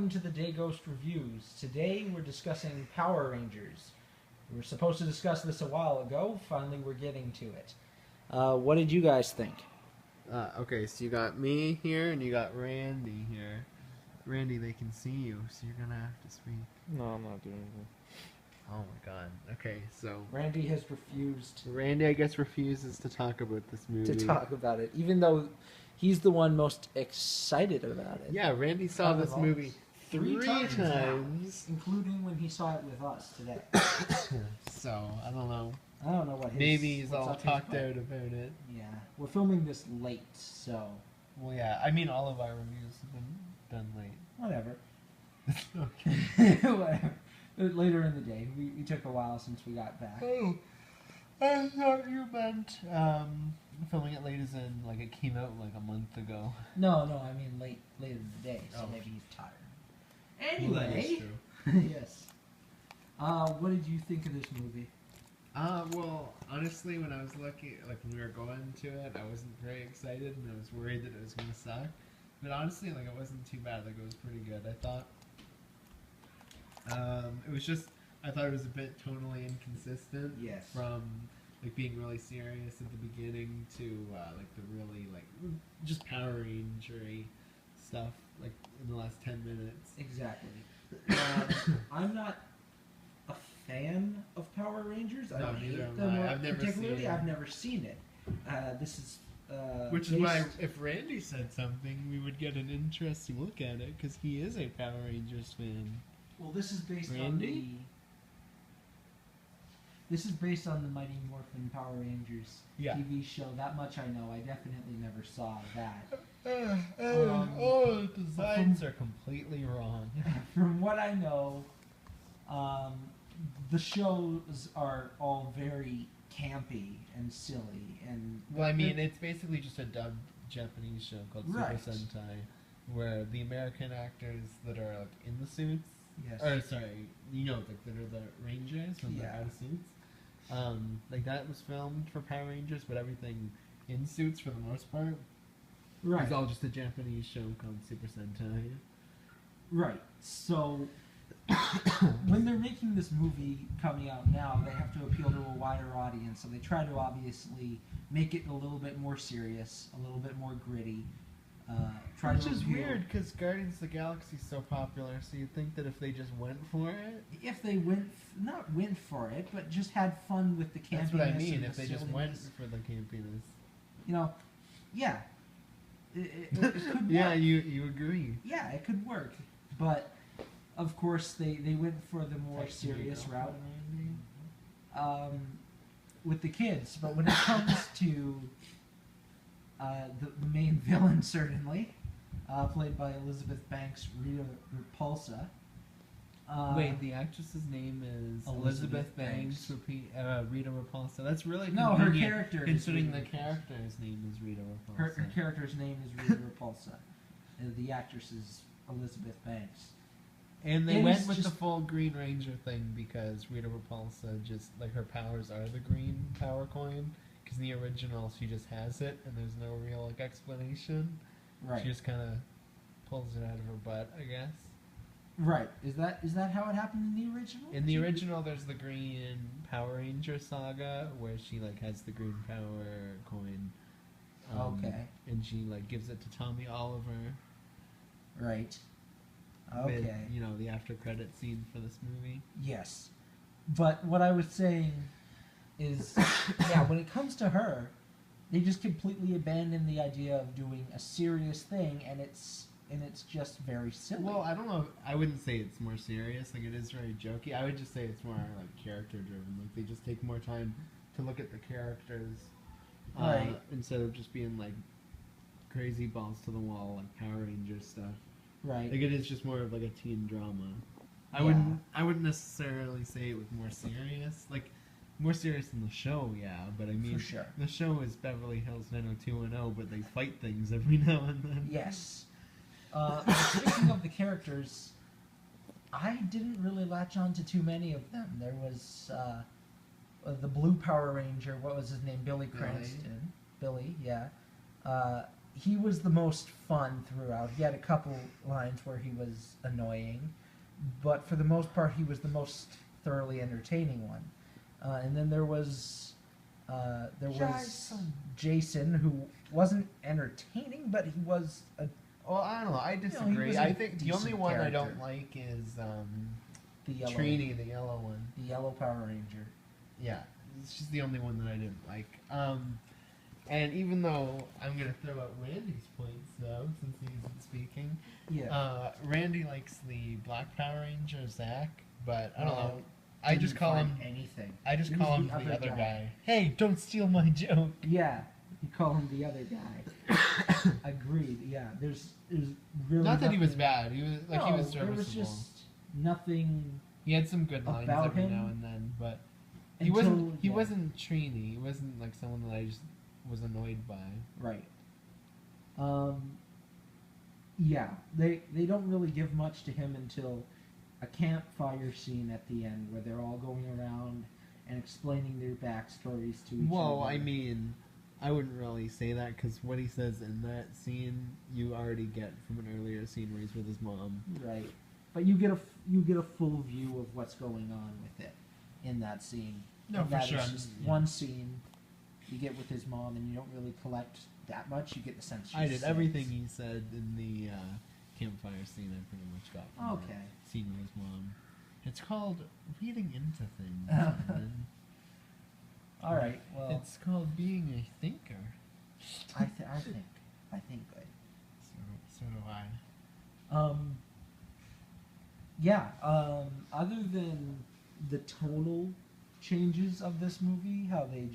welcome to the Day Ghost Reviews. Today we're discussing Power Rangers. We were supposed to discuss this a while ago. Finally, we're getting to it. What did you guys think? Okay, so you got me here and you got Randy here. Randy, they can see you, so you're gonna have to speak. No, I'm not doing anything. Oh my god. Okay, so Randy has refused Randy, I guess, refuses to talk about this movie. to talk about it, even though he's the one most excited about it. Yeah, Randy saw Out of this all movie Three three times now. times. Including when he saw it with us today. So, I don't know. I don't know what his... Maybe he's what's all up his talked butt. out about it. Yeah, we're filming this late, so Well, yeah, I mean, all of our reviews have been done late. whatever. Okay. Whatever. Later in the day. We took a while since we got back. Oh, I thought you meant filming it late as in, like, it came out like a month ago. No, I mean later in the day, so Oh. maybe he's tired. Well, that is Anyway, true. yes. What did you think of this movie? Well, honestly, when I was looking, like, when we were going to it, I wasn't very excited, and I was worried that it was going to suck. But honestly, like, it wasn't too bad. Like, it was pretty good, I thought. It was just, I thought it was a bit tonally inconsistent. Yes. From, like, being really serious at the beginning to, like, the really, like, just Power Ranger-y stuff, like, in the last 10 minutes. Exactly. I'm not a fan of Power Rangers. I No, don't neither hate am them I. I've never particularly. seen it. I've never seen it. This is Which is based- why, if Randy said something, we would get an interesting look at it, because he is a Power Rangers fan. Well, this is based on Randy? the. This is based on the Mighty Morphin Power Rangers Yeah. TV show. That much I know. I definitely never saw that. All the designs are completely wrong. From what I know, the shows are all very campy and silly, and Well, I mean, it's basically just a dubbed Japanese show called Right. Super Sentai, where the American actors that are like in the suits, yes, or sorry, you know, like that are the Rangers when they're Yeah. out of suits. Like that was filmed for Power Rangers, but everything in suits for the most part right, is all just a Japanese show called Super Sentai. right. So when they're making this movie coming out now, they have to appeal to a wider audience. So they try to obviously make it a little bit more serious, a little bit more gritty. Try Which to is appeal- weird because Guardians of the Galaxy is so popular, so you'd think that if they just went for it, If they not went for it, but just had fun with the campiness. that's what I mean. and If the they just went silliness. for the campiness. You know, yeah, it could Yeah, work. you agree. Yeah, it could work, but of course they went for the more serious route with the kids. But when it comes to the main villain, certainly played by Elizabeth Banks, Rita Repulsa. Wait, the actress's name is Elizabeth Elizabeth Banks. Rita Repulsa. That's really No, her convenient, character is considering the Rita Repulsa. character's name is Rita Repulsa. Her character's name is Rita Repulsa. And the actress is Elizabeth Banks. And they It went is with the just- full Green Ranger thing because Rita Repulsa just like her powers are the green power coin. Because in the original she just has it and there's no real like explanation. Right. She just kind of pulls it out of her butt, I guess. Right. Is that how it happened in the original? In the original, there's the Green Power Ranger saga where she like has the green power coin. Okay. And she like gives it to Tommy Oliver. Right. With, Okay. you know, the after credit scene for this movie. Yes. But what I was saying is, yeah, when it comes to her, they just completely abandon the idea of doing a serious thing, and it's just very silly. Well, I don't know. I wouldn't say it's more serious. Like it is very jokey. I would just say it's more like character driven. Like they just take more time to look at the characters, Right. instead of just being like crazy balls to the wall like Power Rangers stuff. right. Like it is just more of like a teen drama. Yeah. I wouldn't necessarily say it was more serious. Like more serious than the show, yeah. But I mean, For sure. the show is Beverly Hills 90210, but they fight things every now and then. Yes. Speaking of the characters, I didn't really latch on to too many of them. There was the Blue Power Ranger. What was his name? Billy Billy. Cranston. Billy, yeah. he was the most fun throughout. He had a couple lines where he was annoying, but for the most part, he was the most thoroughly entertaining one. And then there was Jason, who wasn't entertaining, but he was a Well, I don't know. I he disagree. was a I think the only decent one I character. don't like is the yellow Trini, the yellow one. the yellow Power Ranger. Yeah, it's just the only one that I didn't like. And even though I'm gonna throw out Randy's points though, since he isn't speaking, Yeah. Randy likes the Black Power Ranger Zach, but I don't Well, know. I just Didn't call find him. anything. I just He call was him the other guy. Hey, don't steal my joke. Yeah, you call him the other guy. Agreed. Yeah, there's really Not that he was nothing- bad. He was like he was No, there was serviceable. just nothing He had some good lines about every him now and then, but he until wasn't. He yeah, wasn't Trini. He wasn't like someone that I just was annoyed by. right. Yeah, they don't really give much to him until a campfire scene at the end where they're all going around and explaining their backstories to each other. Well, I mean, I wouldn't really say that because what he says in that scene, you already get from an earlier scene where he's with his mom. Right, but you get a full view of what's going on with it in that scene. No, And for that sure. is just Yeah. one scene you get with his mom, and you don't really collect that much. You get the sense. I she's did sick. everything he said in the campfire scene. I pretty much got from Okay. that scene with his mom. It's called reading into things. man. All right. Well, It's called being a thinker. I think good. So do I. Yeah. Other than the tonal changes of this movie, how they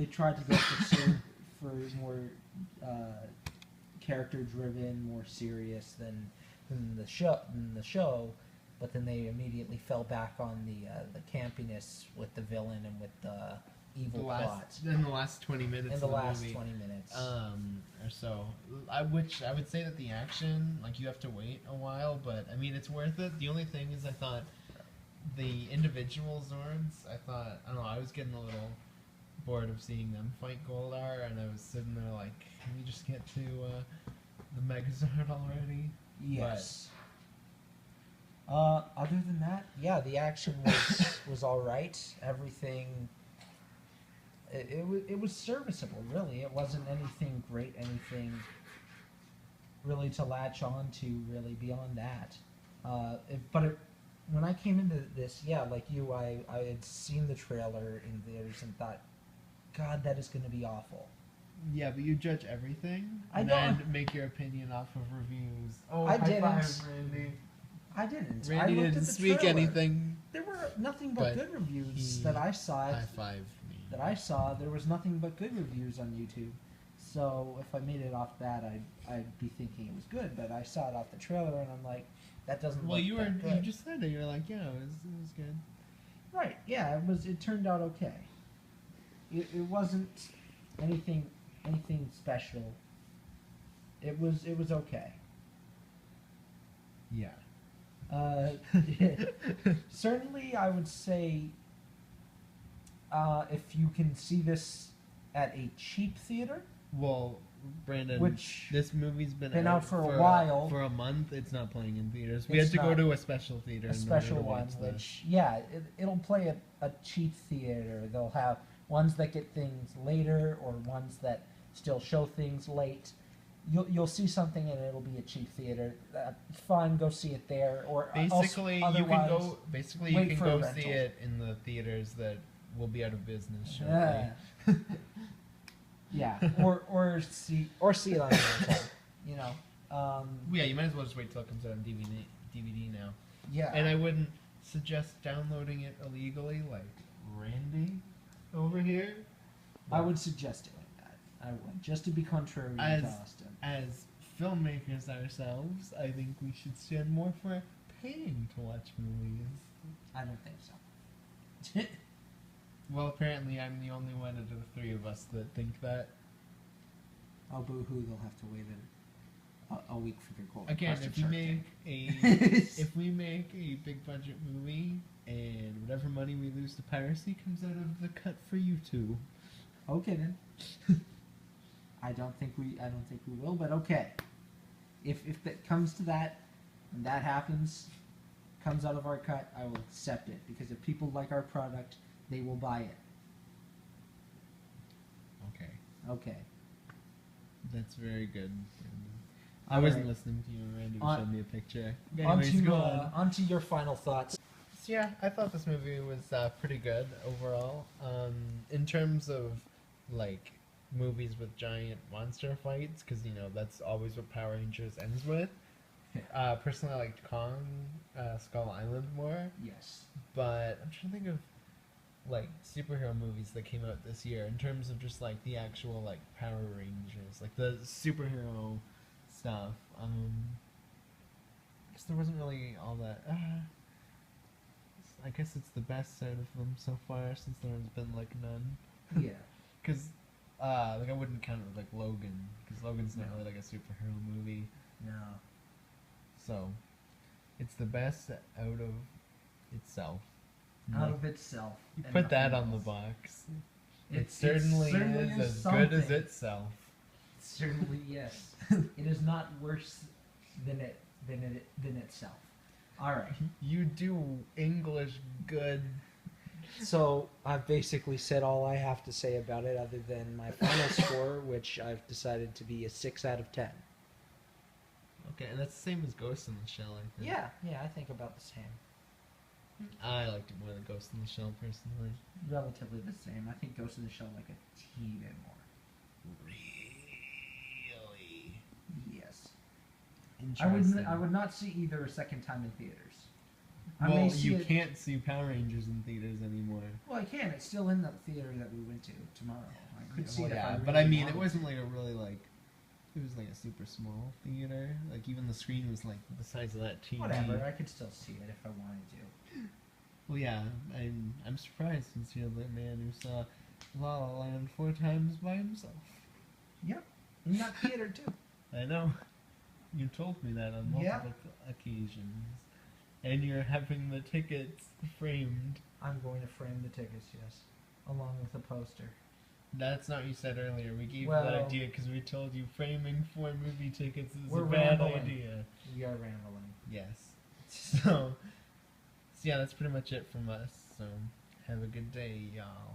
tried to go for more character driven, more serious than the show, but then they immediately fell back on the campiness with the villain and with the evil plot In the last 20 minutes in of the the last movie. 20 minutes. Or so. I would say that the action, like you have to wait a while, but I mean it's worth it. The only thing is I thought the individual Zords, I don't know, I was getting a little bored of seeing them fight Goldar, and I was sitting there like, can we just get to the Megazord already? Yes. Other than that, yeah, the action was all right. Everything. It was serviceable, really. It wasn't anything great, anything really to latch on to, really beyond that. When I came into this, yeah, like you, I had seen the trailer in theaters and thought, God, that is going to be awful. Yeah, but you judge everything I and don't- then make your opinion off of reviews. Oh, I high didn't. five, Randy. I didn't. I Randy looked didn't at the speak trailer. anything. There were nothing but But good reviews he that I saw. High five me. That I saw, there was nothing but good reviews on YouTube. So if I made it off that, I'd be thinking it was good. But I saw it off the trailer, and I'm like, that doesn't. Well, look you that good. just said it. You're like, yeah, it was good. Right? Yeah, it was. It turned out okay. It wasn't anything special. It was okay. Yeah. Certainly, I would say if you can see this at a cheap theater, Well, Brandon, which this movie's been out for a while. For a month, it's not playing in theaters. We It's had to go not. to a special theater. a in order special to one, watch this. which yeah, it'll play at a cheap theater. They'll have ones that get things later, or ones that still show things late. You'll see something and it'll be a cheap theater. Fine, go see it there. Or Basically, you can otherwise, go. Basically, you wait can for a go see rental. it in the theaters that will be out of business shortly. Yeah. Yeah, or see it on rental. You know. Yeah, you might as well just wait till it comes out on DVD now. Yeah. And I wouldn't suggest downloading it illegally, like Randy over here. I would suggest doing that. I would, just to be contrary As- to Austin. As filmmakers ourselves, I think we should stand more for paying to watch movies. I don't think so. Well, apparently I'm the only one out of the three of us that think that. Oh, boo-hoo, they'll have to wait a week for their gold. Again, Question if we Shark make Tank. if we make a big budget movie and whatever money we lose to piracy comes out of the cut for you two. Okay then. I don't think we will, but okay. If it comes to that, and that happens, comes out of our cut, I will accept it because if people like our product, they will buy it. Okay, Okay. that's very good. I wasn't Alright. listening to you. Randy On- showed me a picture. Anyways, go on. On to your final thoughts. So yeah, I thought this movie was pretty good overall. In terms of like movies with giant monster fights, because that's always what Power Rangers ends with. Personally, I liked Kong, Skull Island more, Yes. but I'm trying to think of like superhero movies that came out this year in terms of just like the actual like Power Rangers, like the superhero stuff. I guess there wasn't really all that. I guess it's the best out of them so far, since there's been like none. Yeah. Because, like I wouldn't count it with like Logan, because Logan's not No. really like a superhero movie. No. So, it's the best out of itself. Out Like, of itself. you and put that nothing on the else. box. It It certainly certainly is is as good as something. itself. Certainly, yes. It is not worse than itself. All right. You do English good. So I've basically said all I have to say about it, other than my final score, which I've decided to be a 6 out of 10. Okay, and that's the same as Ghost in the Shell, I think. Yeah, I think about the same. I liked it more than Ghost in the Shell, personally. Relatively the same. I think Ghost in the Shell like a teeny bit more. Really? Yes. Interesting. I would not see either a second time in theaters. Well, see you it- can't see Power Rangers in theaters anymore. Well, I can. It's still in the theater that we went to tomorrow. I could see it. Yeah, if I but really I mean, it wanted wasn't to. like a really like. It was like a super small theater. Like even the screen was like the size of that TV. Whatever. I could still see it if I wanted to. Well, yeah, I'm surprised since you're the man who saw La La Land 4 times by himself. Yep. In that theater too. I know. You told me that on Yeah. multiple occasions. And you're having the tickets framed. I'm going to frame the tickets, yes, along with a poster. That's not what you said earlier. We gave you Well- that idea because we told you framing 4 movie tickets is We're a bad rambling. idea. We are rambling. Yes. So yeah, that's pretty much it from us. So have a good day, y'all.